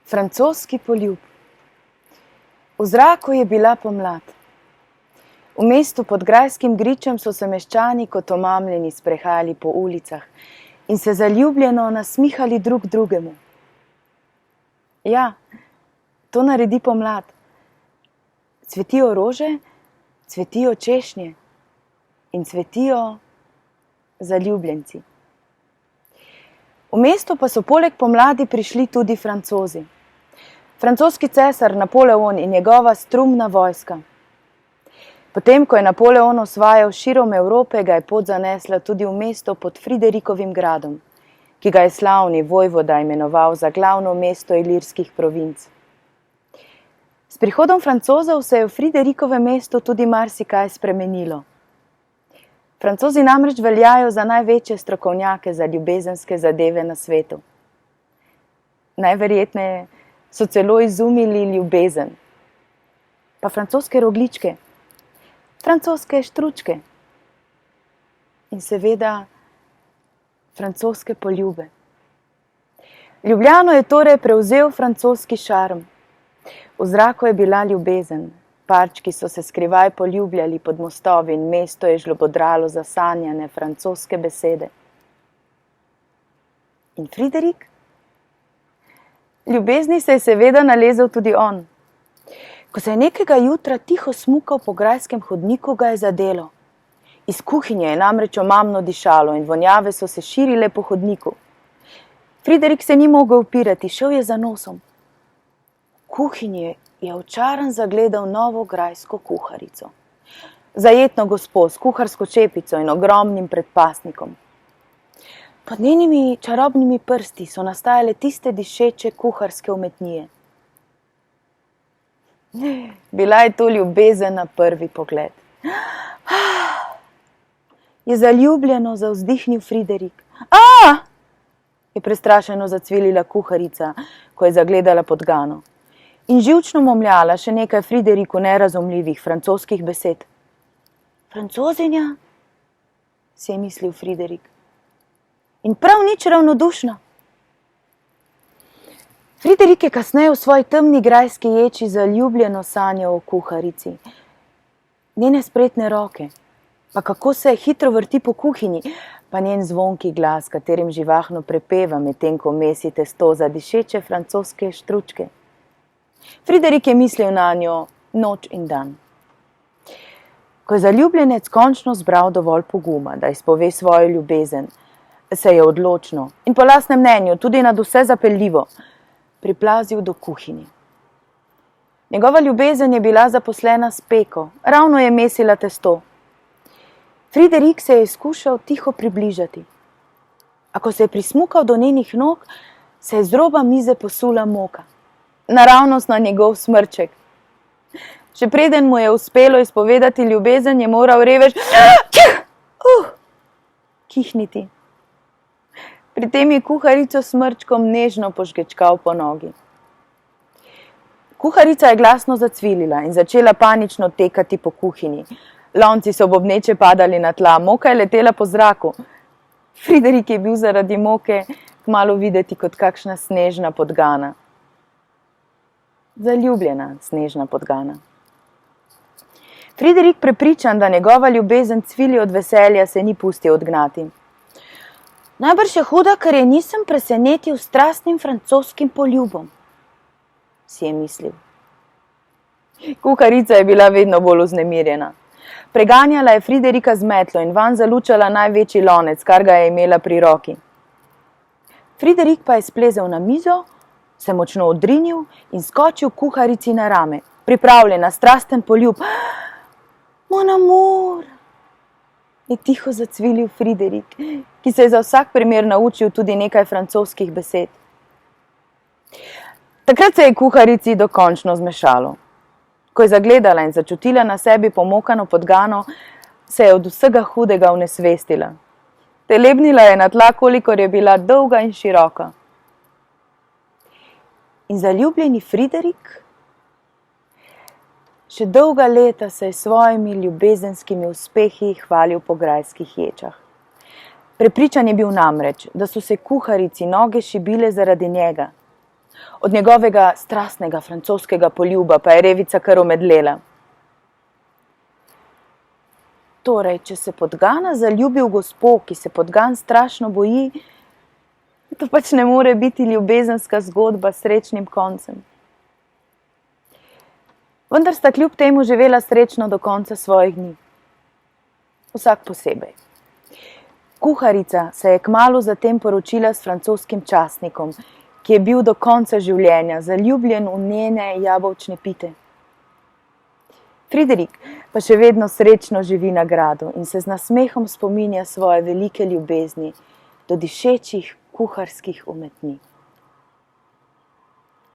Francoski poljub. V zraku je bila pomlad. V mestu pod grajskim gričem so se meščani kot omamljeni sprehajali po ulicah in se zaljubljeno nasmihali drug drugemu. Ja, to naredi pomlad. Cvetijo rože, cvetijo češnje in cvetijo zaljubljenci. V mesto pa so poleg pomladi prišli tudi Francozi. Francoski cesar Napoleon in njegova strumna vojska. Potem, ko je Napoleon osvajal širom Evrope, ga je pot zanesla tudi v mesto pod Friderikovim gradom, ki ga je slavni vojvoda imenoval za glavno mesto ilirskih provinc. S prihodom Francozov se je v Friderikovem mestu tudi marsikaj spremenilo. Francozi namreč veljajo za največje strokovnjake za ljubezenske zadeve na svetu. Najverjetneje so celo izumili ljubezen. Pa francoske rogljičke, francoske štručke in seveda francoske poljube. Ljubljano je torej prevzel francoski šarm. V zraku je bila ljubezen. Parčki so se skrivaj poljubljali pod mostovi in mesto je žlobodralo zasanjane francoske besede. In Friderik? Ljubezni se je seveda nalezel tudi on. Ko se je nekega jutra tiho smukal po grajskem hodniku, ga je zadelo. Iz kuhinje je namreč omamno dišalo in vonjave so se širile po hodniku. Friderik se ni mogel upirati, šel je za nosom. V kuhinji je očaran zagledal novo grajsko kuharico. Zajetno gospo s kuharsko čepico in ogromnim predpasnikom. Pod njenimi čarobnimi prsti so nastajale tiste dišeče kuharske umetnije. Bila je to ljubezen na prvi pogled. Je zaljubljeno zavzdihnil Friderik. Je prestrašeno zacvilila kuharica, ko je zagledala podgano. In živčno momljala še nekaj Frideriku nerazumljivih francoskih besed. Francozinja, si je mislil Friderik. In prav nič ravnodušno. Friderik je kasneje v svoji temni grajski ječi zaljubljeno sanjal o kuharici. Njene spretne roke, pa kako se hitro vrti po kuhinji, pa njen zvonki glas, katerim živahno prepeva, medtem ko mesi testo za dišeče francoske štručke. Friderik je mislil na njo noč in dan. Ko je zaljubljenec končno zbral dovolj poguma, da izpove svojo ljubezen, se je odločno in po lastnem mnenju tudi nadvse zapeljivo priplazil do kuhinje. Njegova ljubezen je bila zaposlena s peko, ravno je mesila testo. Friderik se je skušal tiho približati. A ko se je prismukal do njenih nog, se je z roba mize posula moka. Naravnost na njegov smrček. Še preden mu je uspelo izpovedati ljubezen, je moral revež kihniti. Pri tem je kuharico smrčkom nežno požgečkal po nogi. Kuharica je glasno zacvilila in začela panično tekati po kuhinji. Lonci so bobneče padali na tla, moka je letela po zraku. Friderik je bil zaradi moke kmalu videti kot kakšna snežna podgana. Zaljubljena snežna podgana. Friderik, prepričan, da njegova ljubezen cvili od veselja, se ni pustil odgnati. Najbrž je huda, ker je nisem presenetil strastnim francoskim poljubom, si je mislil. Kuharica je bila vedno bolj vznemirjena. Preganjala je Friderika z metlo in vanj zalučala največji lonec, kar ga je imela pri roki. Friderik pa je splezel na mizo, se močno odrinil in skočil kuharici na rame, pripravljen na strasten poljub. Mon amour, je tiho zacvilil Friderik, ki se je za vsak primer naučil tudi nekaj francoskih besed. Takrat se je kuharici dokončno zmešalo. Ko je zagledala in začutila na sebi pomokano podgano, se je od vsega hudega unesvestila. Telebnila je na tla, kolikor je bila dolga in široka. In zaljubljeni Friderik še dolga leta se je svojimi ljubezenskimi uspehi hvalil po grajskih ječah. Prepričan je bil namreč, da so se kuharici noge šibile zaradi njega. Od njegovega strastnega francoskega poljuba pa je Revica kar omedlela. Torej, če se podgana zaljubi v gospo, ki se podgan strašno boji, to pač ne more biti ljubezenska zgodba s srečnim koncem. Vendar sta kljub temu živela srečno do konca svojih dni. Vsak posebej. Kuharica se je kmalu zatem poročila s francoskim častnikom, ki je bil do konca življenja zaljubljen v njene jabolčne pite. Friderik pa še vedno srečno živi na gradu in se z nasmehom spominja svoje velike ljubezni do dišečih kuharskih umetnin.